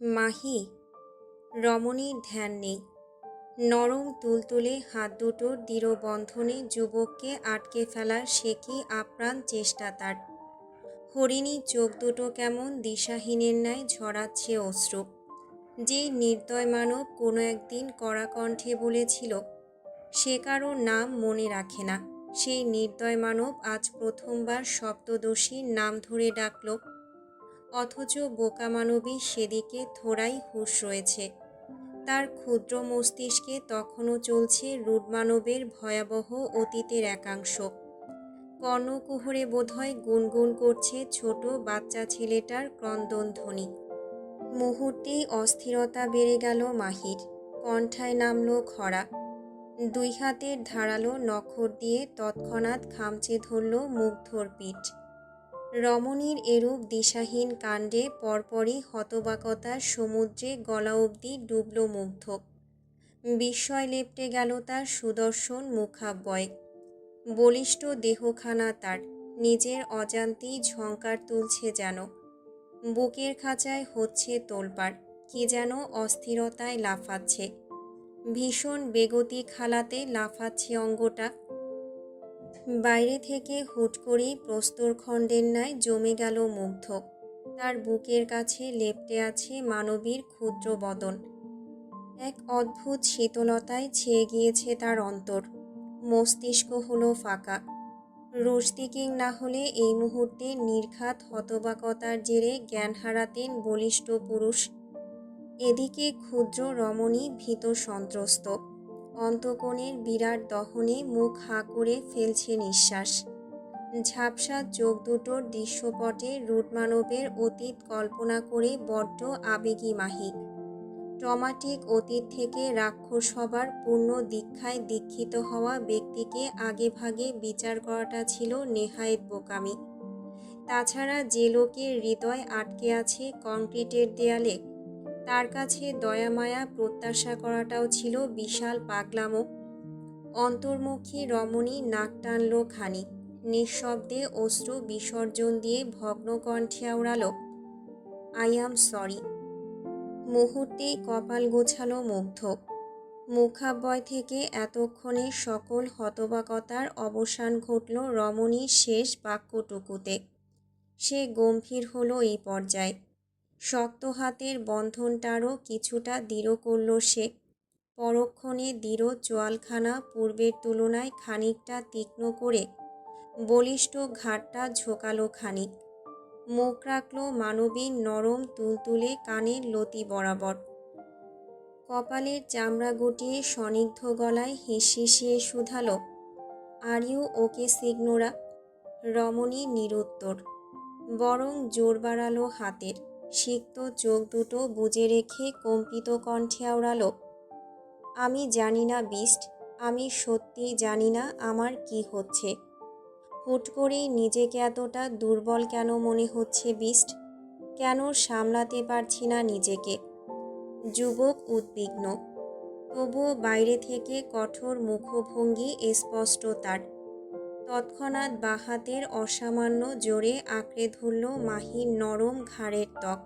মাহি। রমণীর ধ্যান নেই। নরম তুলতুলে হাত দুটোর দৃঢ় বন্ধনে যুবককে আটকে ফেলার সে কি আপ্রাণ চেষ্টা তার। হরিণী চোখ দুটো কেমন দিশাহীনের ন্যায় ঝরাচ্ছে অশ্রু। যে নির্দয় মানব কোনো একদিন কড়া কণ্ঠে বলেছিল সে কারো নাম মনে রাখে না, সেই নির্দয় মানব আজ প্রথমবার সপ্তদোষীর নাম ধরে ডাকল। অথচ বোকা মানবী সেদিকে থোড়াই হুঁশ রয়েছে। তার ক্ষুদ্র মস্তিষ্কে তখনও চলছে রুড মানবের ভয়াবহ অতীতের একাংশ। কর্ণকুহরে বোধহয় গুনগুন করছে ছোট বাচ্চা ছেলেটার ক্রন্দনধ্বনি। মুহূর্তেই অস্থিরতা বেড়ে গেল মাহির। কণ্ঠায় নামল খরা। দুই হাতের ধারালো নখর দিয়ে তৎক্ষণাৎ খামচে ধরল মুগ্ধর পিঠ। রমণীর এরূপ দিশাহীন কাণ্ডে পরপরই হতবাকতার সমুদ্রে গলা অবধি ডুবল মুগ্ধ। বিস্ময় লেপ্টে গেল তার সুদর্শন মুখাব্যয়। বলিষ্ঠ দেহখানা তার নিজের অজান্তেই ঝংকার তুলছে যেন। বুকের খাঁচায় হচ্ছে তোলপাড়, কি যেন অস্থিরতায় লাফাচ্ছে। ভীষণ বেগতিক হালাতে লাফাচ্ছে অঙ্গটা। বাইরে থেকে হুট করেই প্রস্তরখণ্ডের ন্যায় জমে গেল মুগ্ধ। তার বুকের কাছে লেপ্টে আছে মানবীর ক্ষুদ্র বদন। এক অদ্ভুত শীতলতায় ছেয়ে গিয়েছে তার অন্তর। মস্তিষ্ক হলো ফাঁকা। রুশদিকিং না হলে এই মুহূর্তে নির্ঘাত হতবাকতার জেরে জ্ঞান হারাতেন বলিষ্ঠ পুরুষ। এদিকে ক্ষুদ্র রমণী ভীত সন্ত্রস্ত। অন্তকোণের বিরাট দহনে মুখ হাঁ করে ফেলছে নিঃশ্বাস। ঝাপসা চোখ দুটোর দৃশ্যপটে রুটমানবের অতীত কল্পনা করে বড্ড আবেগী মাহি। ট্রমাটিক অতীত থেকে রাক্ষস হবার পূর্ণ দীক্ষায় দীক্ষিত হওয়া ব্যক্তিকে আগে ভাগে বিচার করাটা ছিল নেহায়েত বোকামি। তাছাড়া যে লোকের হৃদয় আটকে আছে কংক্রিটের দেয়ালে, তার কাছে দয়ামায়া প্রত্যাশা করাটাও ছিল বিশাল পাগলামো। অন্তর্মুখী রমণী নাক টানল খানিক, নিঃশব্দে অশ্রু বিসর্জন দিয়ে ভগ্ন কণ্ঠে আওড়াল, আই অ্যাম সরি। মুহূর্তেই কপাল গোছালো মুগ্ধ। মুখাব্যয় থেকে এতক্ষণে সকল হতবাকতার অবসান ঘটল রমণীর শেষ বাক্যটুকুতে। সে গম্ভীর হলো এই পর্যায়ে। শক্ত হাতের বন্ধনটারও কিছুটা দৃঢ় করল সে। পরক্ষণে দৃঢ় চোয়ালখানা পূর্বের তুলনায় খানিকটা তীক্ষ্ণ করে বলিষ্ঠ ঘাটটা ঝোঁকালো খানিক। মুখ রাখল মানবীর নরম তুলতুলে কানের লতি বরাবর। কপালের চামড়া গুটিয়ে স্নিগ্ধ গলায় হিসহিসিয়ে শুধালো, আর ইউ ওকে সিগনোরা? রমণী নিরুত্তর, বরং জোর বাড়ালো হাতের। সিক্ত চোখ দুটো বুজে রেখে কম্পিত কণ্ঠে আওড়ালো, আমি জানি না বিস্ট, আমি সত্যিই জানি না আমার কি হচ্ছে। হুট করেই নিজেকে এতটা দুর্বল কেন মনে হচ্ছে বিস্ট? কেন সামলাতে পারছি না নিজেকে? যুবক উদ্বিগ্ন, তবুও বাইরে থেকে কঠোর মুখভঙ্গি স্পষ্ট তার। তৎক্ষণাৎ বাহাতের অসামান্য জোরে আঁকড়ে ধরল মাহির নরম ঘাড়ের ত্বক।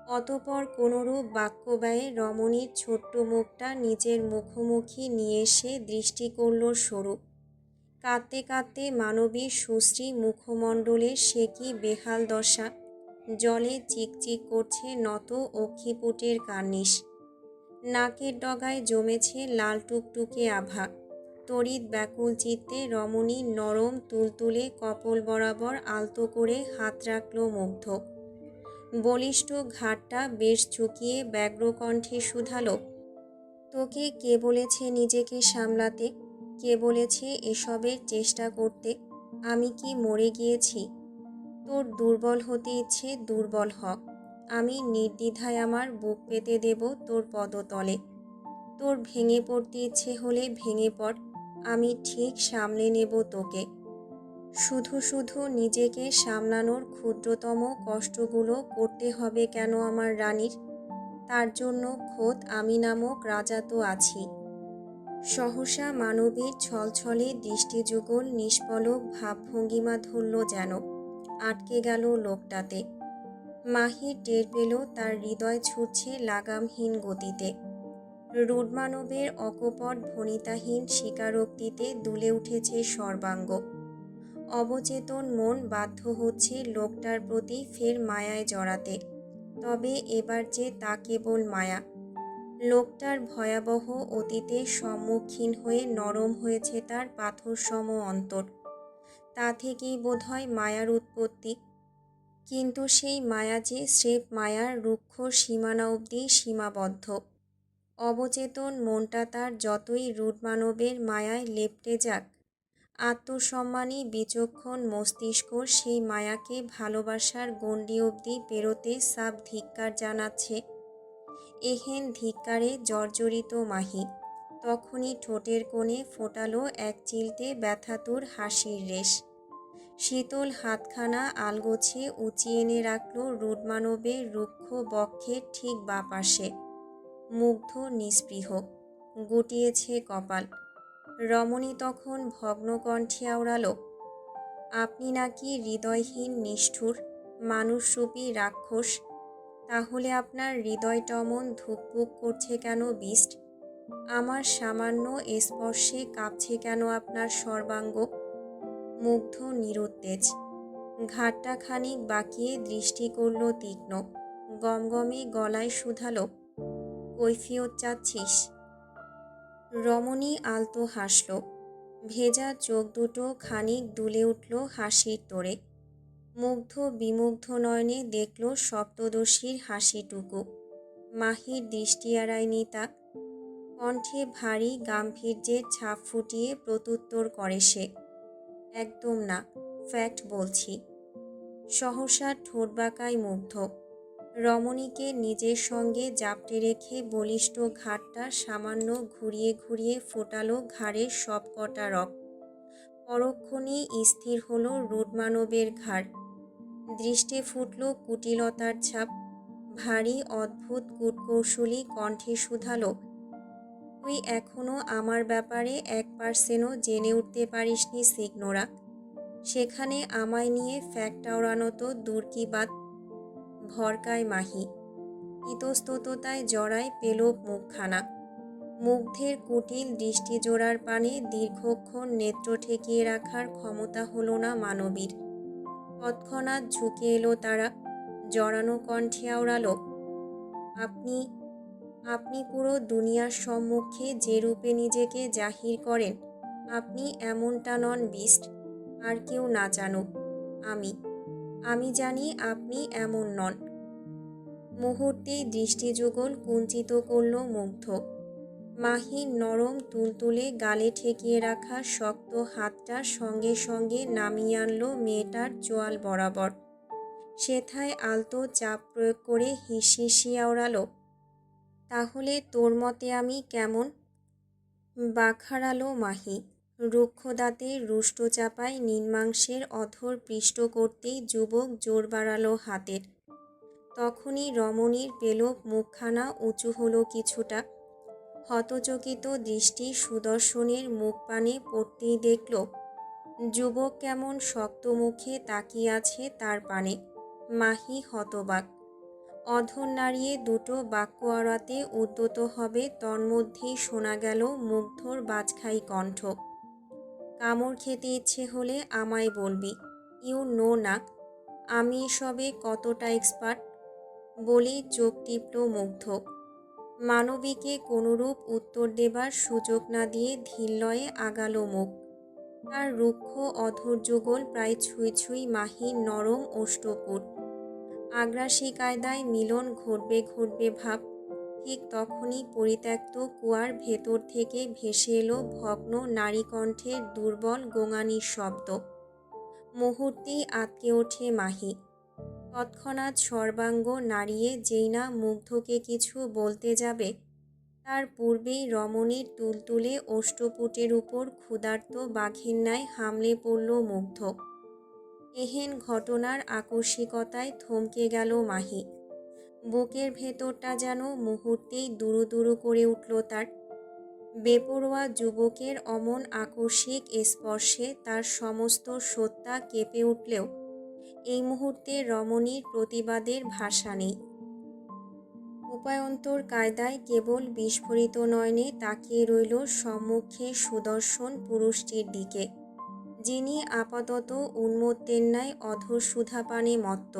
অতপর কোনরূপ বাক্য ব্যয়ে রমণীর ছোট্ট মুখটা নিজের মুখোমুখি নিয়ে এসে দৃষ্টি করল সরু। কাঁদতে কাঁদতে মানবীর সুশ্রী মুখমণ্ডলের সে কি বেহাল দশা। জলে চিকচিক করছে নত অক্ষিপুটের কার্নিশ। নাকের ডগায় জমেছে লাল টুকটুকে আভা। তড়িৎ ব্যাকুল চিত্তে রমণী নরম তুলতুলে কপল বরাবর আলতো করে হাত রাখল মুগ্ধ। বলিষ্ঠ ঘাটটা বেশ ঝুঁকিয়ে ব্যগ্রকণ্ঠে শুধালো, তোকে কে বলেছে নিজেকে সামলাতে? কে বলেছে এসবের চেষ্টা করতে? আমি কি মরে গিয়েছি? তোর দুর্বল হতে ইচ্ছে দুর্বল হ। আমি নির্দ্বিধায় আমার বুক পেতে দেব তোর পদতলে। তোর ভেঙে পড়তে ইচ্ছে হলে ভেঙে পড়, আমি ঠিক সামলে নেব তোকে। শুধু শুধু নিজেকে সামলানোর ক্ষুদ্রতম কষ্টগুলো করতে হবে কেন আমার রানীর? তার জন্য খোদ আমি নামক রাজা তো আছি। সহসা মানবীর ছলছলে দৃষ্টিযুগল নিষ্পলক ভাবভঙ্গিমা ধরল যেন। আটকে গেল লোকটাতে। মাহি টের পেল তার হৃদয় ছুটছে লাগামহীন গতিতে। রুডমানবের অকপট ভনিতাহীন স্বীকারোক্তিতে দুলে উঠেছে সর্বাঙ্গ। অবচেতন মন বাধ্য হচ্ছে লোকটার প্রতি ফের মায়ায় জড়াতে। তবে এবার যে তা কেবল মায়া। লোকটার ভয়াবহ অতীতের সম্মুখীন হয়ে নরম হয়েছে তার পাথরসম অন্তর। তা থেকেই বোধহয় মায়ার উৎপত্তি। কিন্তু সেই মায়া যে স্রেফ মায়ার রুক্ষ সীমানা অবধি সীমাবদ্ধ। অবচেতন মনটা তার যতই রুডমানবের মায়ায় লেপ্টে যাক, আত্মসম্মানী বিচক্ষণ মস্তিষ্ক সেই মায়াকে ভালোবাসার গণ্ডি অবধি পেরোতে সাব ধিক্কার জানাচ্ছে। এহেন ধিক্কারে জর্জরিত মাহি তখনই ঠোঁটের কোণে ফোটালো এক চিলতে ব্যথাতুর হাসির রেশ। শীতল হাতখানা আলগোছে উঁচিয়ে এনে রাখল রুডমানবের রুক্ষ বক্ষের ঠিক বাপাশে। মুগ্ধ নিস্পৃহ, গুটিয়েছে কপাল। রমণী তখন ভগ্নকণ্ঠে আওড়াল, আপনি নাকি হৃদয়হীন নিষ্ঠুর মানুষরূপী রাক্ষস? তাহলে আপনার হৃদয়টা অমন ধুকপুক করছে কেন বিষ্ট? আমার সামান্য স্পর্শে কাঁপছে কেন আপনার সর্বাঙ্গ? মুগ্ধ নিরুত্তেজ, ঘাটটা খানিক বাঁকিয়ে দৃষ্টি করল তীক্ষ্ণ। গমগমে গলায় শুধালো, কৈফিয়ত চাচ্ছিস? রমণী আলতো হাসল। ভেজা চোখ দুটো খানিক দুলে উঠল হাসির তোড়ে। মুগ্ধ বিমুগ্ধ নয়নে দেখল সপ্তদশীর হাসিটুকু। মাহির দৃষ্টি এড়ায়নি তা। কণ্ঠে ভারী গাম্ভীর্যের ছাপ ফুটিয়ে প্রত্যুত্তর করে সে, একদম না, ফ্যাক্ট বলছি। সহসা ঠোঁট বাঁকায় মুগ্ধ। রমণীকে নিজের সঙ্গে জাপটে রেখে বলিষ্ঠ ঘাটটা সামান্য ঘুরিয়ে ঘুরিয়ে ফোটালো ঘাড়ের সব কটা রক। পরক্ষণেই স্থির হলো রুডমানবের ঘাড়। দৃষ্টে ফুটল কুটিলতার ছাপ। ভারী অদ্ভুত কূটকৌশলী কণ্ঠে শুধালো, তুই এখনো আমার ব্যাপারে 1% জেনে উঠতে পারিসনি সিগনোরা? সেখানে আমায় নিয়ে ফ্যাক্ট আওড়ানো তো দূর কি বাত। ভরকায় মাহি, ইতস্তততায় জড়ায় পেল মুখখানা। মুগ্ধের কুটিল দৃষ্টিজোড়ার পানে দীর্ঘক্ষণ নেত্র ঠেকিয়ে রাখার ক্ষমতা হলো না মানবীর। তৎক্ষণাৎ ঝুঁকে এলো তারা, জড়ানো কণ্ঠে আওড়ালো, আপনি আপনি পুরো দুনিয়ার সম্মুখে যে রূপে নিজেকে জাহির করেন, আপনি এমনটা নন বিষ্ট। আর কেউ না জানুক, আমি জানি আপনি এমন নন। মুহূর্তেই দৃষ্টিযুগল কুঞ্চিত করল মুগ্ধ। মাহির নরম তুলতুলে গালে ঠেকিয়ে রাখা শক্ত হাতটা সঙ্গে সঙ্গে নামিয়ে আনল মেয়েটার চোয়াল বরাবর। সেথায় আলতো চাপ প্রয়োগ করে হিসিয়ে আওড়ালো, তাহলে তোর মতে আমি কেমন? বাখারালো মাহি। রুক্ষ দাঁতে রুষ্ট চাপায় নিম্নাংশের অধর পৃষ্ঠ করতেই যুবক জোর বাড়ালো হাতের। তখনই রমণীর পেলব মুখখানা উঁচু হলো কিছুটা। হতচকিত দৃষ্টি সুদর্শনের মুখপানে পড়তেই দেখল যুবক কেমন শক্ত মুখে তাকিয়ে আছে তার পানে। মাহি হতবাক। অধর নাড়িয়ে দুটো বাক্য আওড়াতে উদ্যত হবে তন্মধ্যেই শোনা গেল মুগ্ধর বাজখাই কণ্ঠ, কামড় খেতে ইচ্ছে হলে আমায় বলবি, ইউ নো না আমি এসবে কতটা এক্সপার্ট। বলেই চোখ টিপল মুগ্ধ। মানবীকে কোনরূপ উত্তর দেবার সুযোগ না দিয়ে ধীরলয়ে আগালো মুখ। তার রুক্ষ অধর যুগল প্রায় ছুঁই ছুঁই মাহির নরম ওষ্ঠপুট। আগ্রাসী কায়দায় মিলন ঘটবে ভাব। ঠিক তখনই পরিত্যক্ত কুয়ার ভেতর থেকে ভেসে এলো ভগ্ন নারীকণ্ঠের দুর্বল গোঙানির শব্দ। মুহূর্তেই আঁতকে ওঠে মাহি। তৎক্ষণাৎ সর্বাঙ্গ নাড়িয়ে যেই না মুগ্ধকে কিছু বলতে যাবে, তার পূর্বেই রমণীর তুলতুলে ওষ্ঠপুটের উপর ক্ষুধার্ত বাঘের ন্যায় হামলে পড়ল মুগ্ধ। এহেন ঘটনার আকস্মিকতায় থমকে গেল মাহি। বুকের ভেতরটা যেন মুহূর্তেই দুরু দুরু করে উঠল তার। বেপরোয়া যুবকের অমন আকস্মিক স্পর্শে তার সমস্ত সত্তা কেঁপে উঠলেও এই মুহূর্তে রমণীর প্রতিবাদের ভাষা নেই। উপায়ন্তর কায়দায় কেবল বিস্ফোরিত নয়নে তাকিয়ে রইল সম্মুখে সুদর্শন পুরুষটির দিকে, যিনি আপাতত উন্মত্তের ন্যায় অধর সুধাপানে মত্ত।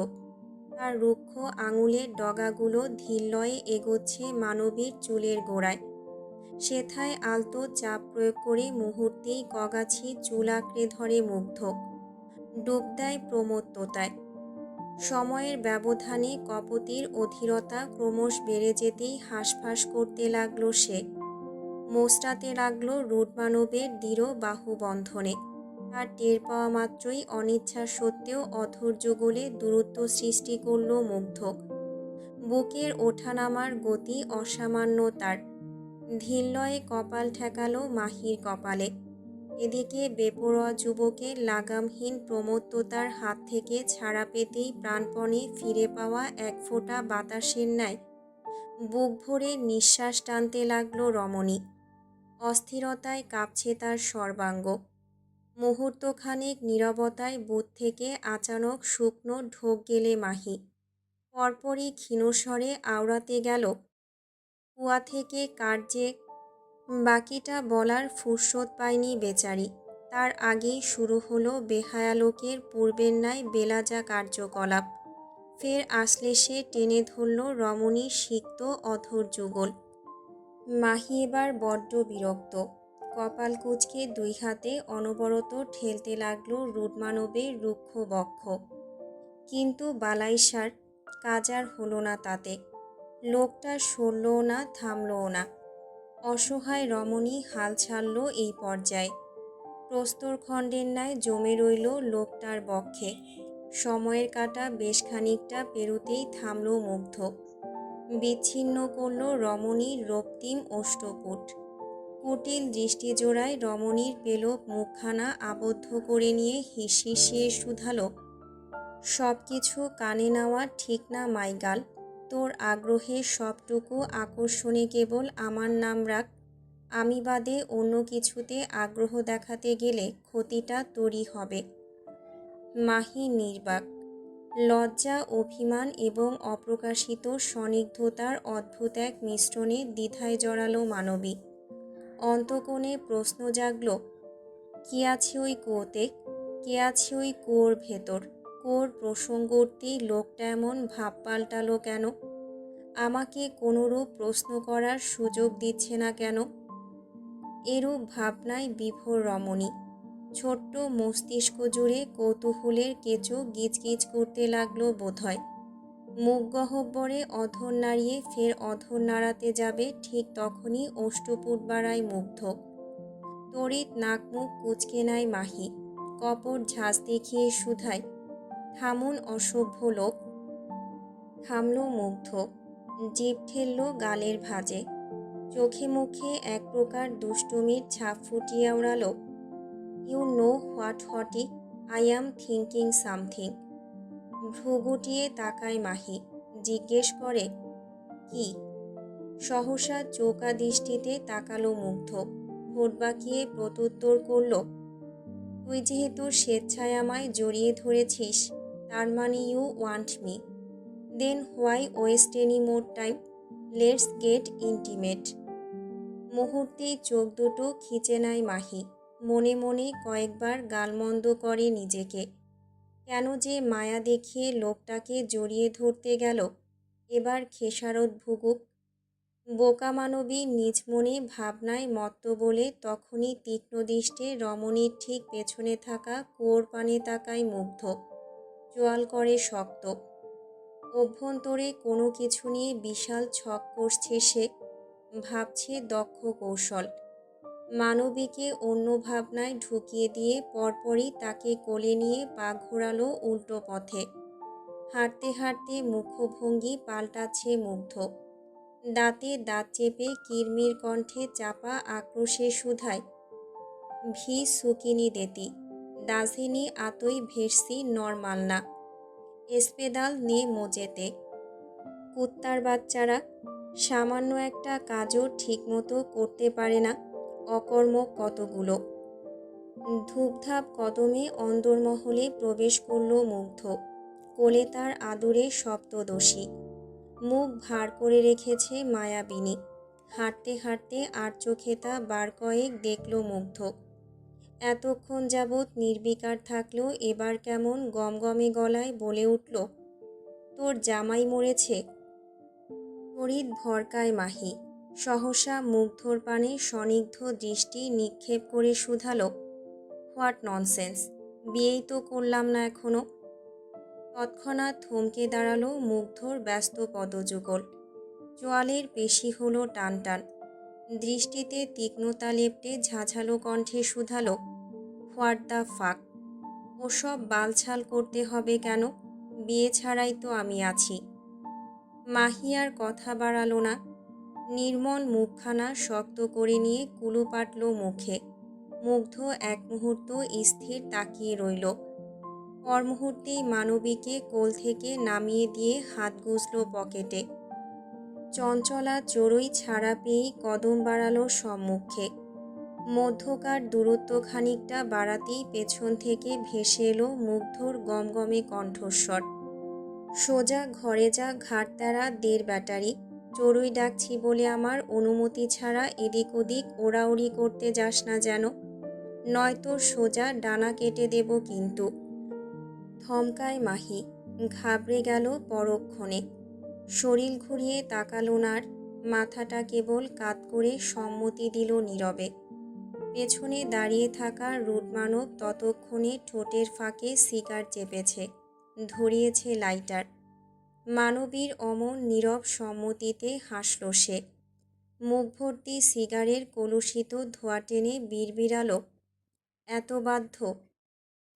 তার রুক্ষ আঙুলের ডগাগুলো ধীরলয়ে এগোচ্ছে মানবীর চুলের গোড়ায়। সেথায় আলতো চাপ প্রয়োগ করে মুহূর্তেই কগাছি চুল আঁকড়ে ধরে মুগ্ধ, ডুব দেয় প্রমত্ততায়। সময়ের ব্যবধানে কপতির অধীরতা ক্রমশ বেড়ে যেতেই হাঁসফাঁস করতে লাগল সে, মোচড়াতে লাগল রূঢ় মানবের দৃঢ় বাহুবন্ধনে। তার টের পাওয়া মাত্রই অনিচ্ছা সত্ত্বেও অধৈর্য গলে দূরত্ব সৃষ্টি করল মুগ্ধ। বুকের ওঠানামার গতি অসামান্য তার। ধীরলয়ে কপাল ঠেকালো মাহির কপালে। এদিকে বেপরোয়া যুবকের লাগামহীন প্রমত্ততার হাত থেকে ছাড়া পেতেই প্রাণপণে ফিরে পাওয়া এক ফোঁটা বাতাসের ন্যায় বুক ভরে নিঃশ্বাস টানতে লাগল রমণী। অস্থিরতায় কাঁপছে তার সর্বাঙ্গ। মুহূর্তখানেক নীরবতায় বুথ থেকে আচানক শুকনো ঢোক গেলে মাহি। পরপরই ক্ষীণস্বরে আওড়াতে গেল, কুয়া থেকে কার যে। বাকিটা বলার ফুরসত পায়নি বেচারি। তার আগেই শুরু হলো বেহায়ালোকের পূর্বের ন্যায় বেলাজা কার্যকলাপ। ফের আসলে সে টেনে ধরল রমণীর সিক্ত অধর যুগল। মাহি এবার বড্ড বিরক্ত। কপাল কুঁচকে দুই হাতে অনবরত ঠেলতে লাগল রূঢ়মানবের রুক্ষ বক্ষ। কিন্তু বালাইসার কাজ আর হলো না তাতে। লোকটা সরলও না, থামলও না। অসহায় রমণী হাল ছাড়ল এই পর্যায়ে। প্রস্তরখণ্ডের ন্যায় জমে রইল লোকটার বক্ষে। সময়ের কাঁটা বেশ খানিকটা পেরুতেই থামল মুগ্ধ। বিচ্ছিন্ন করল রমণীর রক্তিম ওষ্ঠপুট। কুটিল দৃষ্টিজোড়ায় রমণীর পেলব মুখখানা আবদ্ধ করে নিয়ে হিসহিসিয়ে শুধালো, সব কিছু কানে নেওয়া ঠিক না মাইগাল। তোর আগ্রহের সবটুকু আকর্ষণে কেবল আমার নাম রাখ। আমি বাদে অন্য কিছুতে আগ্রহ দেখাতে গেলে ক্ষতিটা তোরই হবে। মাহি নির্বাক। লজ্জা, অভিমান এবং অপ্রকাশিত স্বনিগ্ধতার অদ্ভুত এক মিশ্রণে দ্বিধায় জড়ালো মানবী। অন্তঃকোণে প্রশ্ন জাগল, কি আছে ওই কুয়োতে? কে আছে ওই কুয়োর ভেতর? কুয়োর প্রসঙ্গর্তী লোকটা এমন ভাব পাল্টালো কেন? আমাকে কোনোরূপ প্রশ্ন করার সুযোগ দিচ্ছে না কেন? এরূপ ভাবনায় বিভোর রমণী। ছোট্ট মস্তিষ্ক জুড়ে কৌতূহলের কেঁচো গিজগিজ করতে লাগলো বোধহয়। মুখ গহ্বরে অধর নাড়িয়ে ফের অধর নাড়াতে যাবে ঠিক তখনই ওষ্ঠপুট বাড়ায় মুগ্ধ। তড়িৎ নাক মুখ কুঁচকে নেয় মাহি। কপট ঝাঁজ দেখিয়ে শুধায়, থামুন অসভ্য লোক। থামল মুগ্ধ। জিভ ঠেলল গালের ভাঁজে। চোখে মুখে এক প্রকার দুষ্টুমির ছাপ ফুটিয়ে ওড়াল, you know what hottie, I am thinking something. ভ্রু গুটিয়ে তাকায় মাহি। জিজ্ঞেস করে, কি? সহসা চোখা দৃষ্টিতে তাকালো মুগ্ধ। ঠোঁট বাঁকিয়ে প্রত্যুত্তর করল, তুই যেহেতু স্বেচ্ছায় আমায় জড়িয়ে ধরেছিস, তার মানে you want me. Then why waste any more time? Let's get intimate. মুহূর্তেই চোখ দুটো খিচে নেয় মাহি। মনে মনে কয়েকবার গালমন্দ করে নিজেকে। কেন যে মায়া দেখিয়ে লোকটাকে জড়িয়ে ধরতে গেল। এবার খেসারত ভুগুক। বোকা মানবী নিজ মনে ভাবনায় মত্ত বলে তখনই তীক্ষ্ণ দৃষ্টে রমণীর ঠিক পেছনে থাকা কুয়োর পানে তাকায় মুগ্ধ। চোয়াল করে শক্ত। অভ্যন্তরে কোনো কিছু নিয়ে বিশাল ছক কষছে সে। ভাবছে দক্ষ কৌশল। মানবীকে অন্য ভাবনায় ঢুকিয়ে দিয়ে পরপরই তাকে কোলে নিয়ে পা ঘোরালো উল্টো পথে। হাঁটতে হাঁটতে মুখভঙ্গি পাল্টাচ্ছে মুগ্ধ। দাঁতে দাঁত চেপে কিরমির কণ্ঠে চাপা আক্রোশে শুধায়, ভি সুকিনি দেতি, দাঝেনি আতই ভেরসি নরমাল না, এসপেদাল নে মোজেতে। কুত্তার বাচ্চারা, সামান্য একটা কাজও ঠিকমতো করতে পারে না, অকর্ম কতগুলো। ধূপধাপ কদমে অন্দরমহলে প্রবেশ করল মুগ্ধ। কোলে তার আদুরে সপ্তদশী। মুখ ভার করে রেখেছে মায়াবিনী। হাঁটতে হাঁটতে আর চোখে তা বার কয়েক দেখল মুগ্ধ। এতক্ষণ যাবৎ নির্বিকার থাকলো, এবার কেমন গমগমে গলায় বলে উঠল, তোর জামাই মরেছে। তড়িৎ ভরকায় মাহি। সহসা মুগ্ধর পানে স্নিগ্ধ দৃষ্টি নিক্ষেপ করে শুধালো, হোয়াট ননসেন্স, বিয়েই তো করলাম না এখনো। তৎক্ষণাৎ থমকে দাঁড়ালো মুগ্ধর ব্যস্ত পদযুগল। চোয়ালের পেশি হলো টানটান। দৃষ্টিতে তীক্ষ্ণতা লেপ্টে ঝাঝালো কণ্ঠে শুধালো, হোয়াট দ্য ফাক, ওসব বালছাল করতে হবে কেন? বিয়ে ছাড়াই তো আমি আছি। মাহি আর কথা বাড়ালো না। নির্মল মুখখানা শক্ত করে নিয়ে কুলু পাটল মুখে। মুগ্ধ এক মুহূর্ত স্থির তাকিয়ে রইল। পর মুহূর্তেই মানবীকে কোল থেকে নামিয়ে দিয়ে হাত গুজল পকেটে। চঞ্চলা চড়ুই ছাড়া পেয়েই কদম বাড়ালো সম্মুখে। মধ্যকার দূরত্ব খানিকটা বাড়াতেই পেছন থেকে ভেসে এলো মুগ্ধর গমগমে কণ্ঠস্বর, সোজা ঘরে যা, ঘাটতারা 1.5 ব্যাটারি। চড়ুই ডাকছি বলে আমার অনুমতি ছাড়া এদিক ওদিক ওড়াউড়ি করতে যাস না যেন, নয়তো সোজা ডানা কেটে দেব কিন্তু। থমকায় মাহি। ঘাবড়ে গেল পরক্ষণে। শরীর ঘুরিয়ে তাকালো না আর। মাথাটা কেবল কাত করে সম্মতি দিল নীরবে। পেছনে দাঁড়িয়ে থাকা রুটমানব ততক্ষণে ঠোঁটের ফাঁকে সিগার চেপেছে, ধরিয়েছে লাইটার। মানবীর অমন নীরব সম্মতিতে হাসল সে। মুখ ভর্তি সিগারের কলুষিত ধোঁয়া টেনে বিড়বিড়ালো, এত বাধ্য।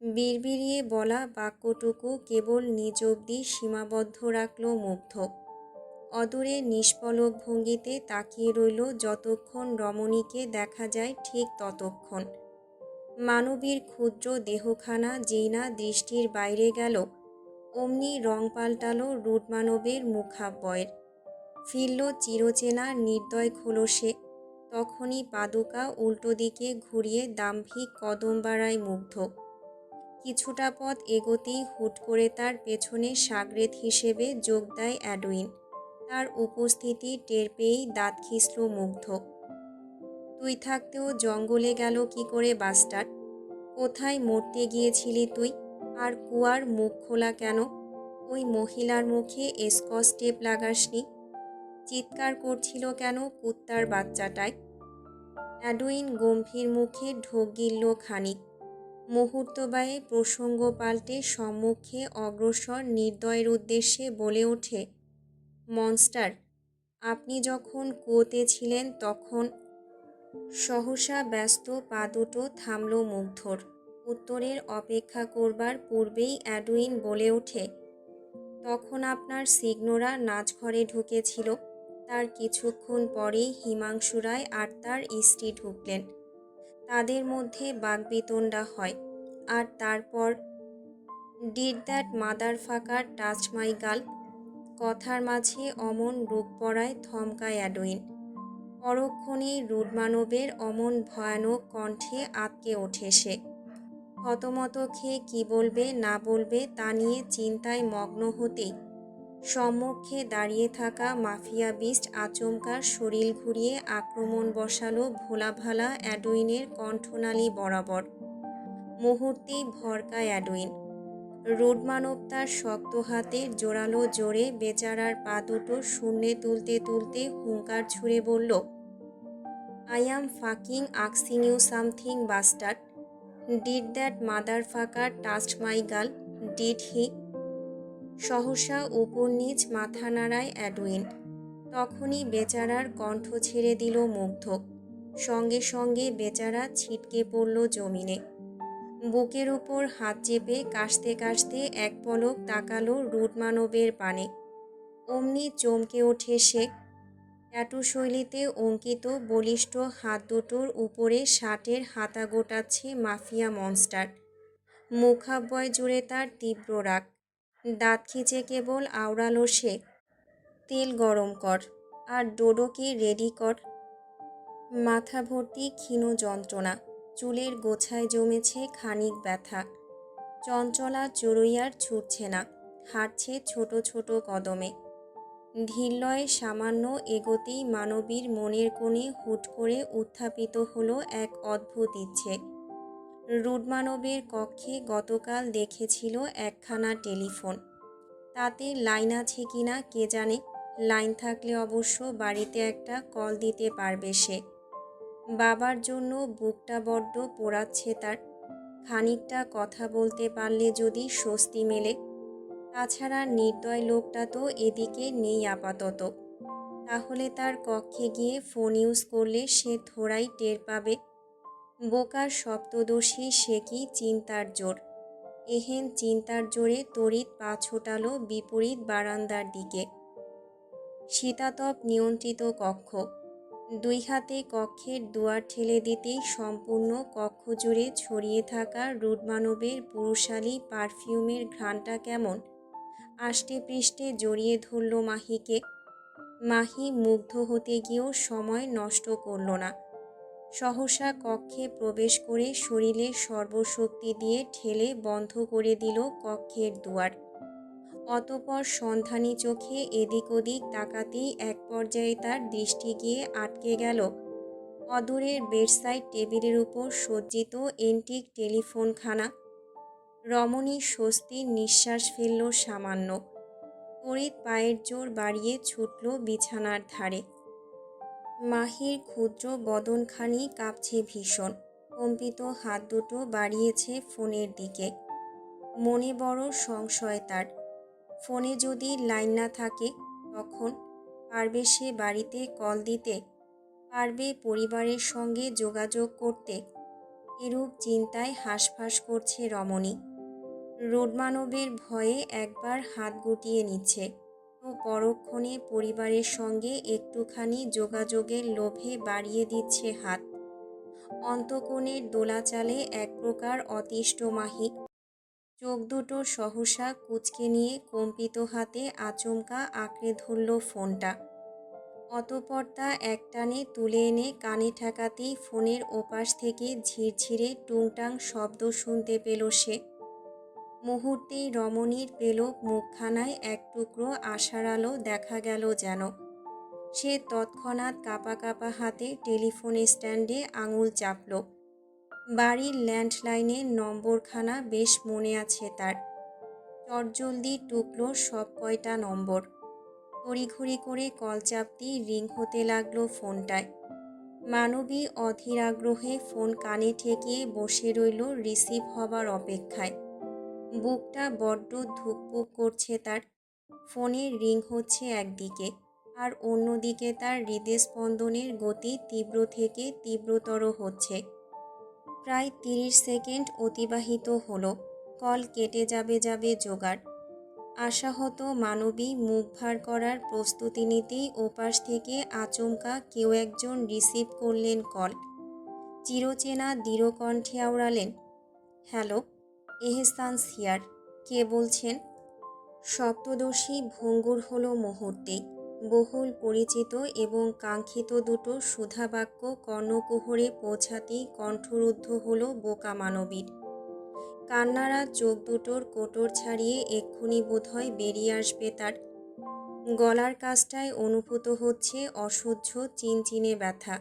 বিড়বিড়িয়ে বলা বাক্যটুকু কেবল নিজ অবধি সীমাবদ্ধ রাখল মুগ্ধ। অদূরে নিষ্পলক ভঙ্গিতে তাকিয়ে রইল যতক্ষণ রমণীকে দেখা যায় ঠিক ততক্ষণ। মানবীর ক্ষুদ্র দেহখানা যেই না দৃষ্টির বাইরে গেল, অমনি রং পাল্টালো রুটমানবের মুখাব্যয়ের। ফিরল চিরচেনা নির্দয় খোলসে। তখনই পাদুকা উল্টো দিকে ঘুরিয়ে দাম্ভিক কদম বাড়ায় মুগ্ধ। কিছুটা পথ এগোতেই হুট করে তার পেছনে সাগরেদ হিসেবে যোগ দেয় অ্যাডুইন। তার উপস্থিতি টের পেয়েই দাঁত খিঁচল মুগ্ধ। তুই থাকতেও জঙ্গলে গেল কি করে বাস্টার্ড? কোথায় মরতে গিয়েছিলি তুই? আর কুয়ার মুখ খোলা কেন? ওই মহিলার মুখে স্কচ টেপ লাগাসনি? চিৎকার করছিল কেন কুত্তার বাচ্চাটায়? অ্যাডুইন গম্ভীর মুখে ঢোক গিলল খানিক। মুহূর্তবায়ে প্রসঙ্গ পাল্টে সম্মুখে অগ্রসর নির্দয়ের উদ্দেশ্যে বলে ওঠে, মনস্টার, আপনি যখন কুয়োতে ছিলেন তখন। সহসা ব্যস্ত পা দুটো থামল মুগ্ধর। উত্তরের অপেক্ষা করবার পূর্বেই অ্যাডুইন বলে ওঠে, তখন আপনার সিগনোরা নাচঘরে ঢুকেছিল। তার কিছুক্ষণ পরেই হিমাংশু রায় আর তার স্ত্রী ঢুকলেন। তাদের মধ্যে বাকবিতণ্ডা হয়। আর তারপর, did that mother ফাকার touch my girl? কথার মাঝে অমন রূপ পড়ায় থমকায় অ্যাডুইন। পরক্ষণেই রুডমানবের অমন ভয়ানক কণ্ঠে আঁতকে ওঠে সে। থতমত খেয়ে কী বলবে না বলবে তা নিয়ে চিন্তায় মগ্ন হতেই সম্মুখে দাঁড়িয়ে থাকা মাফিয়া বিস্ট আচমকা শরীর ঘুরিয়ে আক্রমণ বসালো ভোলাভালা অ্যাডুইনের কণ্ঠনালী বরাবর। মুহূর্তেই ভরকায় অ্যাডুইন। রুডমানব তার শক্ত হাতের জোরালো জোরে বেচারার পা দুটো শূন্যে তুলতে তুলতে হুঙ্কার ছুঁড়ে বলল, I am fucking asking you something bastard. Did that mother fucker touched my girl? Did he? সহসা উপর নিচ মাথা নাড়ায় অ্যাডুইন। তখনই বেচারার কণ্ঠ ছেড়ে দিল মুগ্ধ। সঙ্গে সঙ্গে বেচারা ছিটকে পড়ল জমিনে। বুকের উপর হাত চেপে কাশতে কাশতে এক পলক তাকালো রুডমানবের পানে। অমনি চমকে ওঠে সে। ট্যাটু শৈলীতে অঙ্কিত বলিষ্ঠ হাত দুটোর উপরে শার্টের হাতা গোটাচ্ছে মাফিয়া মনস্টার। মুখাব্যয় জুড়ে তার তীব্র রাগ। দাঁত খিচে কেবল আওড়ালো সে, তেল গরম কর আর ডোডোকে রেডি কর। মাথা ভর্তি ক্ষীণ যন্ত্রণা। চুলের গোছায় জমেছে খানিক ব্যথা। চঞ্চলা চড়ুই আর ছুটছে না, হাঁটছে ছোট ছোট কদমে। ধীরলয়ে সামান্য এগোতেই মানবীর মনের কোণে হুট করে উত্থাপিত হলো এক অদ্ভুত ইচ্ছে। রুডমানবের কক্ষে গতকাল দেখেছিল একখানা টেলিফোন। তাতে লাইন আছে কিনা কে জানে, লাইন থাকলে অবশ্য বাড়িতে একটা কল দিতে পারবে সে। বাবার জন্য বুকটা বড্ড পোড়াচ্ছে তার, খানিকটা কথা বলতে পারলে যদি স্বস্তি মেলে। তাছাড়া নির্দয় লোকটা তো এদিকে নেই আপাতত। তাহলে তার কক্ষে গিয়ে ফোন ইউজ করলে সে থোড়াই টের পাবে। বোকার সপ্তদোষী সে কি চিন্তার জোর। এহেন চিন্তার জোরে তড়িৎ পা ছোটালো বিপরীত বারান্দার দিকে। শীতাতপ নিয়ন্ত্রিত কক্ষ। দুই হাতে কক্ষের দুয়ার ঠেলে দিতেই সম্পূর্ণ কক্ষ জুড়ে ছড়িয়ে থাকা রুডমানবের পুরুষালী পারফিউমের ঘ্রাণটা কেমন আষ্টে পৃষ্ঠে জড়িয়ে ধরল মাহিকে। মাহি মুগ্ধ হতে গিয়েও সময় নষ্ট করল না। সহসা কক্ষে প্রবেশ করে শরীরের সর্বশক্তি দিয়ে ঠেলে বন্ধ করে দিল কক্ষের দুয়ার। অতঃপর সন্ধানী চোখে এদিক ওদিক তাকাতেই এক পর্যায়ে তার দৃষ্টি গিয়ে আটকে গেল অদূরের বেডসাইড টেবিলের উপর সজ্জিত এন্টিক টেলিফোনখানা। রমণী স্বস্তির নিঃশ্বাস ফেলল সামান্য। তড়িৎ পায়ের জোর বাড়িয়ে ছুটল বিছানার ধারে। মাহির ক্ষুদ্র বদনখানি কাঁপছে ভীষণ, কম্পিত হাত দুটো বাড়িয়েছে ফোনের দিকে। মনে বড় সংশয় তার। ফোনে যদি লাইন না থাকে তখন পারবে সে বাড়িতে কল দিতে, পারবে পরিবারের সঙ্গে যোগাযোগ করতে। এরূপ চিন্তায় হাঁসফাঁস করছে রমণী। রোডমানবের ভয়ে একবার হাত গুটিয়ে নিচ্ছে, তো পরক্ষণে পরিবারের সঙ্গে একটুখানি যোগাযোগের লোভে বাড়িয়ে দিচ্ছে হাত। অন্তঃকোণের দোলাচালে এক প্রকার অতিষ্ঠ মাহি। চোখ দুটো সহসা কুঁচকে নিয়ে কম্পিত হাতে আচমকা আঁকড়ে ধরল ফোনটা। অতঃপর তা একটানে তুলে এনে কানে ঠেকাতেই ফোনের ওপাশ থেকে ঝিরঝিরে টুংটাং শব্দ শুনতে পেল সে। মুহূর্তেই রমণীর পেলক মুখখানায় এক টুকরো আশার আলো দেখা গেল যেন। সে তৎক্ষণাৎ কাঁপা কাঁপা হাতে টেলিফোন স্ট্যান্ডে আঙুল চাপল। বাড়ির ল্যান্ডলাইনের নম্বরখানা বেশ মনে আছে তার। চটজলদি টুকল সব কয়টা নম্বর। তড়িঘড়ি করে কল চাপতেই রিং হতে লাগলো ফোনটায়। মানবী অধীর আগ্রহে ফোন কানে ঠেকিয়ে বসে রইল রিসিভ হবার অপেক্ষায়। বুকটা বড্ড ধুকপুক করছে তার। ফোনের রিং হচ্ছে একদিকে, আর অন্যদিকে তার হৃদস্পন্দনের গতি তীব্র থেকে তীব্রতর হচ্ছে। প্রায় 30 সেকেন্ড অতিবাহিত হলো। কল কেটে যাবে যাবে জোগাড়। আশাহত মানবী মুখ ভার করার প্রস্তুতি নিতেই ওপাশ থেকে আচমকা কেউ একজন রিসিভ করলেন কল। চিরচেনা দৃঢ়কণ্ঠে আওড়ালেন, হ্যালো, এহসান সিয়ার, কে বলছেন? সপ্তদোষী ভঙ্গুর হলো মুহূর্তেই। বহুল পরিচিত এবং কাঙ্ক্ষিত দুটো সুধাবাক্য কর্ণকুহরে পৌঁছাতেই কণ্ঠরুদ্ধ হলো বোকা মানবীর। কান্নারা চোখ দুটোর কোটর ছাড়িয়ে এক্ষুনি বোধহয় বেরিয়ে আসবে তার। গলার কাছটায় অনুভূত হচ্ছে অসহ্য চিনচিনে ব্যথা।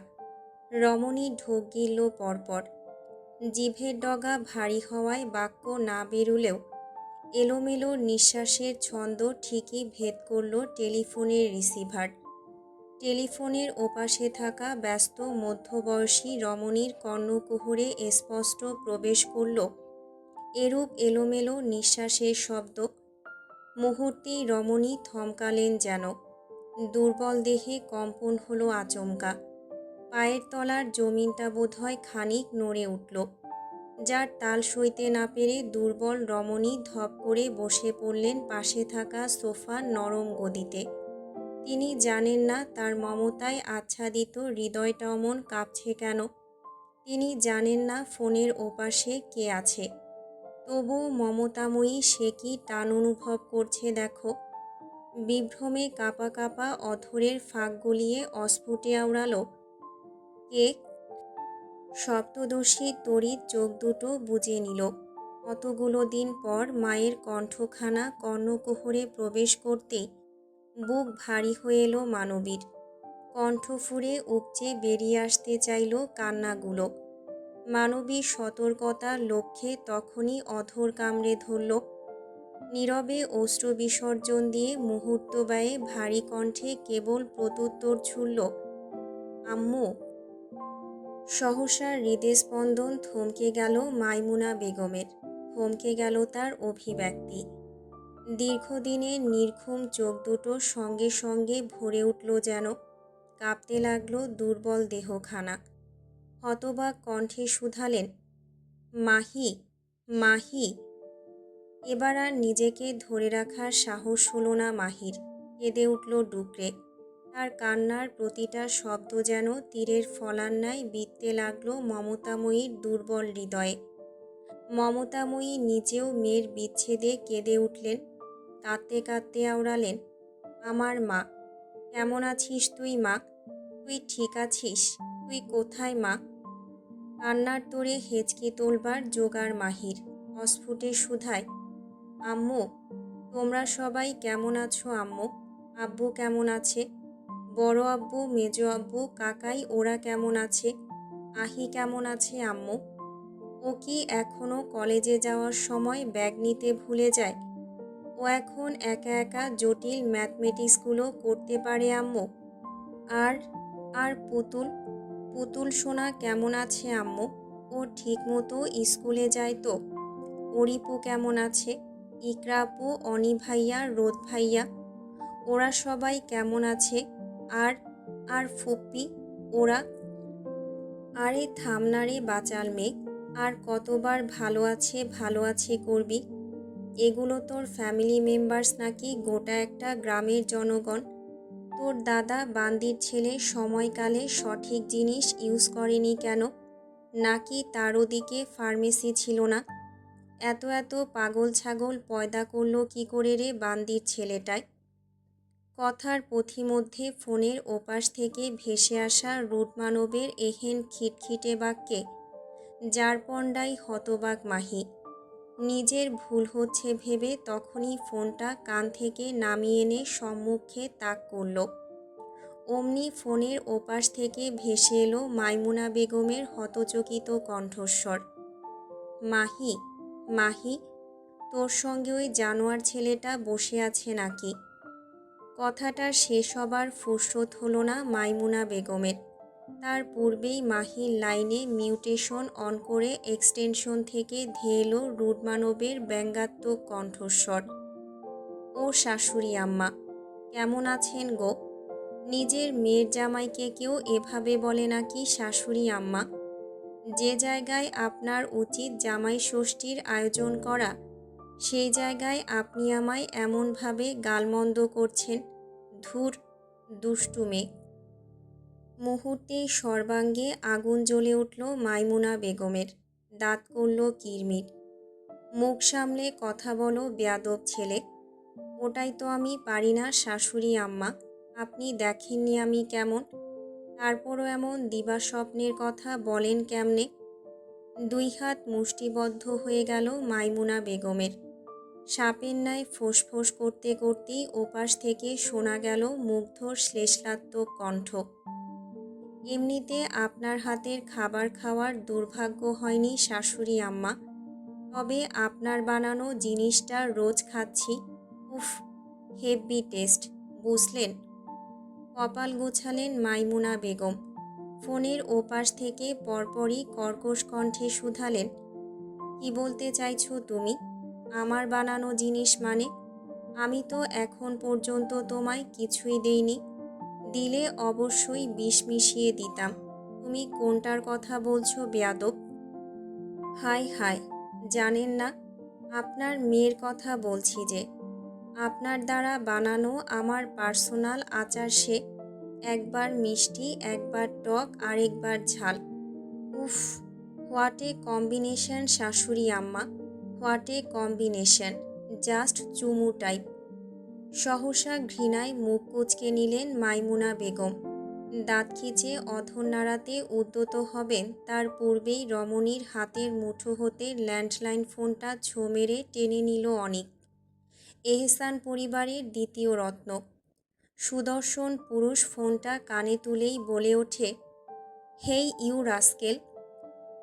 রমণী ঢোক গিলল পরপর। জিভের ডগা ভারী হওয়ায় বাক্য না বেরুলেও এলোমেলো নিঃশ্বাসের ছন্দ ঠিকই ভেদ করল টেলিফোনের রিসিভার। টেলিফোনের ওপাশে থাকা ব্যস্ত মধ্যবয়সী রমণীর কর্ণকুহরে স্পষ্ট প্রবেশ করল এরূপ এলোমেলো নিঃশ্বাসের শব্দ। মুহূর্তেই রমণী থমকালেন যেন। দুর্বল দেহে কম্পন হলো আচমকা। পায়ের তলার জমিনটা বোধহয় খানিক নড়ে উঠল। যার তাল সইতে না পেরে দুর্বল রমণী ধপ করে বসে পড়লেন পাশে থাকা সোফার নরম গদিতে। তিনি জানেন না তার মমতায় আচ্ছাদিত হৃদয়টা অমন কাঁপছে কেন। তিনি জানেন না ফোনের ওপাশে কে আছে। তবুও মমতাময়ী সে কি টান অনুভব করছে দেখো। বিভ্রমে কাঁপা কাঁপা অধরের ফাঁক গলিয়ে অস্ফুটে আওড়ালো, কে? সপ্তদর্শী তড়িৎ চোখ দুটো বুজে নিল। কতগুলো দিন পর মায়ের কণ্ঠখানা কর্ণকুহরে প্রবেশ করতেই বুক ভারী হয়ে এলো মানবীর। কণ্ঠ ফুঁড়ে উপচে বেরিয়ে আসতে চাইল কান্নাগুলো। মানবীর সতর্কতার লক্ষ্যে তখনই অধর কামড়ে ধরল। নীরবে অশ্রু বিসর্জন দিয়ে মুহূর্ত ব্যয়ে ভারী কণ্ঠে কেবল প্রত্যুত্তর ছুড়ল, আম্মু। সহসা হৃদস্পন্দন থমকে গেল মাইমুনা বেগমের, থমকে গেল তার অভিব্যক্তি। দীর্ঘদিনের নির্ঘুম চোখ দুটো সঙ্গে সঙ্গে ভরে উঠল যেন, কাঁপতে লাগলো দুর্বল দেহখানা। হতবাক কণ্ঠে শুধালেন, মাহি, মাহি। এবার আর নিজেকে ধরে রাখার সাহস হলো না মাহির। কেঁদে উঠল ডুকরে। তার কান্নার প্রতিটা শব্দ যেন তীরের ফলার ন্যায় বিঁধতে লাগলো মমতাময়ীর দুর্বল হৃদয়ে। মমতাময়ী নিজেও মেয়ের বিচ্ছেদে কেঁদে উঠলেন। কাঁদতে কাঁদতে আওড়ালেন, আমার মা, কেমন আছিস তুই মা? তুই ঠিক আছিস? তুই কোথায় মা? কান্নার তোড়ে হেঁচকি তোলবার জোগাড় মাহির। অস্ফুটে শুধায়, আম্মু, তোমরা সবাই কেমন আছো আম্মু? আব্বু কেমন আছে? বড় আব্বু, মেজ আব্বু, কাকাই ওরা কেমন আছে? আহি কেমন আছে আম্মু? ও কি এখনো কলেজে যাওয়ার সময় ব্যাগ নিতে ভুলে যায়? ও এখন একা একা জটিল ম্যাথমেটিক্সগুলো করতে পারে আম্মু? আর আর পুতুল, পুতুল সোনা কেমন আছে আম্মু? ও ঠিক মতো স্কুলে যায় তো? অরিপু কেমন আছে? ইকরা আপু, অনি ভাইয়া, রোদ ভাইয়া, ওরা সবাই কেমন আছে? আর আর ফুপ্পি, ওরা? আরে থাম না রে বাচাল মেয়ে, আর কতবার ভালো আছে ভালো আছে করবি? এগুলো তোর ফ্যামিলি মেম্বার্স নাকি গোটা একটা গ্রামের জনগণ? তোর দাদা বান্দির ছেলে সময়কালে সঠিক জিনিস ইউজ করেনি কেন? নাকি তার ওদিকে ফার্মেসি ছিল না? এত এত পাগল ছাগল পয়দা করলো কি করে রে বান্দির ছেলেটায়? কথার পথিমধ্যে ফোনের ওপাশ থেকে ভেসে আসা রুটমানবের এহেন খিটখিটে বাক্যে জারপন্ডাই হতবাক মাহি। নিজের ভুল হচ্ছে ভেবে তখনই ফোনটা কান থেকে নামিয়ে এনে সম্মুখে তাক করল। অমনি ফোনের ওপাশ থেকে ভেসে এলো মাইমুনা বেগমের হতচকিত কণ্ঠস্বর, মাহি, মাহি, তোর সঙ্গে ওই জানোয়ার ছেলেটা বসে আছে নাকি? কথাটা শেষ হবার ফুরসত হলো না মাইমুনা বেগমের। তার পূর্বেই মাহির লাইনে মিউটেশন অন করে এক্সটেনশন থেকে ধেয়ে এলো রুডমানবের ব্যঙ্গাত্মক কণ্ঠস্বর, ও শাশুড়ি আম্মা, কেমন আছেন গো? নিজের মেয়ের জামাইকে কেউ এভাবে বলে নাকি শাশুড়ি আম্মা? যে জায়গায় আপনার উচিত জামাই ষষ্ঠীর আয়োজন করা, সেই জায়গায় আপনি আমায় এমনভাবে গালমন্দ করছেন। ধুর, দুষ্টু মেয়ে। মুহূর্তেই সর্বাঙ্গে আগুন জ্বলে উঠল মাইমুনা বেগমের। দাঁত করল কিরমির। মুখ সামলে কথা বলো বেয়াদব ছেলে। ওটাই তো আমি পারি না শাশুড়ি আম্মা। আপনি দেখেননি আমি কেমন? তারপরও এমন দিবাস্বপ্নের কথা বলেন কেমনে? দুই হাত মুষ্টিবদ্ধ হয়ে গেল মাইমুনা বেগমের। সাপের ন্যায় ফোঁস করতে করতেই ওপাশ থেকে শোনা গেল মুগ্ধর শ্লেষাত্মক কণ্ঠ, এমনিতে আপনার হাতের খাবার খাওয়ার দুর্ভাগ্য হয়নি শাশুড়ি আম্মা, তবে আপনার বানানো জিনিসটা রোজ খাচ্ছি। উফ, হেব্বি টেস্ট, বুঝলেন? কপাল গোছালেন মাইমুনা বেগম। ফোনের ওপাশ থেকে পরপরই কর্কশ কণ্ঠে শুধালেন, কি বলতে চাইছো তুমি? আমার বানানো জিনিস মানে? আমি তো এখন পর্যন্ত তোমায় কিছুই দেইনি। দিলে অবশ্যই বিষ মিশিয়ে দিতাম। তুমি কোনটার কথা বলছো বেয়াদব? হায় হায়, জানেন না? আপনার মেয়ের কথা বলছি যে, আপনার দ্বারা বানানো আমার পার্সোনাল আচার সে, একবার মিষ্টি, একবার টক, আরেকবার ঝাল। উফ, হোয়াট এ কম্বিনেশন শাশুড়ি আম্মা, হোয়াট এ কম্বিনেশন, জাস্ট চুমু টাইপ। সহসা ঘৃণায় মুখ কুঁচকে নিলেন মাইমুনা বেগম। দাঁত খিচে অধর নাড়াতে উদ্যত হবেন তার পূর্বেই রমণীর হাতের মুঠো হতে ল্যান্ডলাইন ফোনটা ছো মেরে টেনে নিল অনিক। এহসান পরিবারের দ্বিতীয় রত্ন। সুদর্শন পুরুষ ফোনটা কানে তুলেই বলে ওঠে, হেই ইউ রাস্কেল।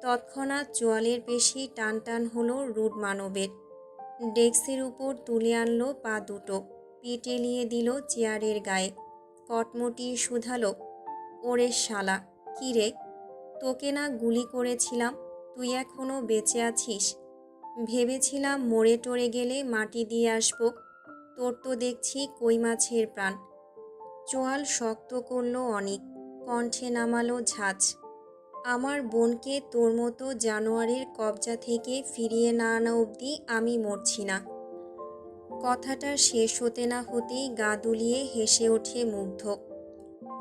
তৎক্ষণাৎ চোয়ালের পেশি টান টান হলো রুড মানবের। ডেস্কের উপর তুলে আনলো পা দুটো, পিঠ এলিয়ে দিল চেয়ারের গায়ে। কটমটি শুধালো, ওরে শালা, কী রে, তোকে না গুলি করেছিলাম, তুই এখনও বেঁচে আছিস? ভেবেছিলাম মরে টরে গেলে মাটি দিয়ে আসবো, তোর তো দেখছি কই মাছের প্রাণ। চোয়াল শক্ত করল অনিক, কণ্ঠে নামালো ঝাঁঝ। আমার বোনকে তোর মতো জানোয়ারের কবজা থেকে ফিরিয়ে না আনা অবধি আমি মরছি না। কথাটা শেষ হতে না হতেই গা দুলিয়ে হেসে ওঠে মুগ্ধ।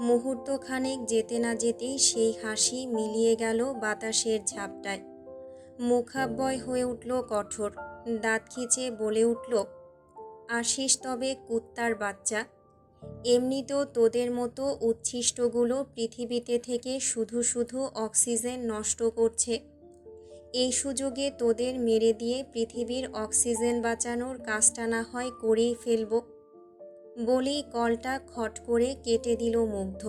মুহূর্তখানেক যেতে না যেতেই সেই হাসি মিলিয়ে গেল বাতাসের ঝাপটায়। মুখাব্যয় হয়ে উঠল কঠোর, দাঁত খিচে বলে উঠল, আসিস তবে কুত্তার বাচ্চা। এমনিতেও তোদের মতো উচ্ছিষ্টগুলো পৃথিবীতে থেকে শুধু শুধু অক্সিজেন নষ্ট করছে। এই সুযোগে তোদের মেরে দিয়ে পৃথিবীর অক্সিজেন বাঁচানোর কাজটা না হয় করেই ফেলব। বলেই কলটা খট করে কেটে দিল মুগ্ধ।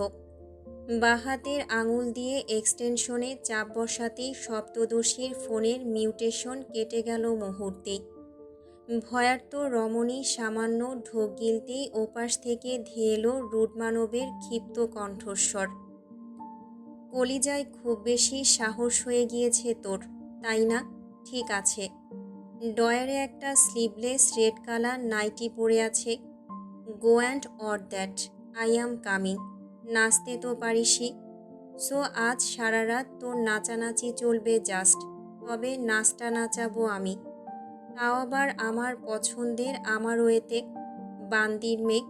বাহাতের আঙুল দিয়ে এক্সটেনশনে চাপ বসাতেই সপ্তদশীর ফোনের মিউটেশন কেটে গেল মুহূর্তেই। ভয়ার্ত রমণী সামান্য ঢোক গিলতেই ওপাশ থেকে ধেয়ে এলো রুডমানবের ক্ষিপ্ত কণ্ঠস্বর, কলিজায় খুব বেশি সাহস হয়ে গিয়েছে তোর, তাই না? ঠিক আছে। ডয়ারে একটা স্লিভলেস রেড কালার নাইটি পরে আছে। Go and or that, I am coming. নাচতে তো পারিসই। সো আজ সারা রাত তোর নাচানাচি চলবে জাস্ট। তবে নাচটা নাচাবো আমি, তাও আবার আমার পছন্দের, আমার ওয়েতে। বান্দির মেয়ে,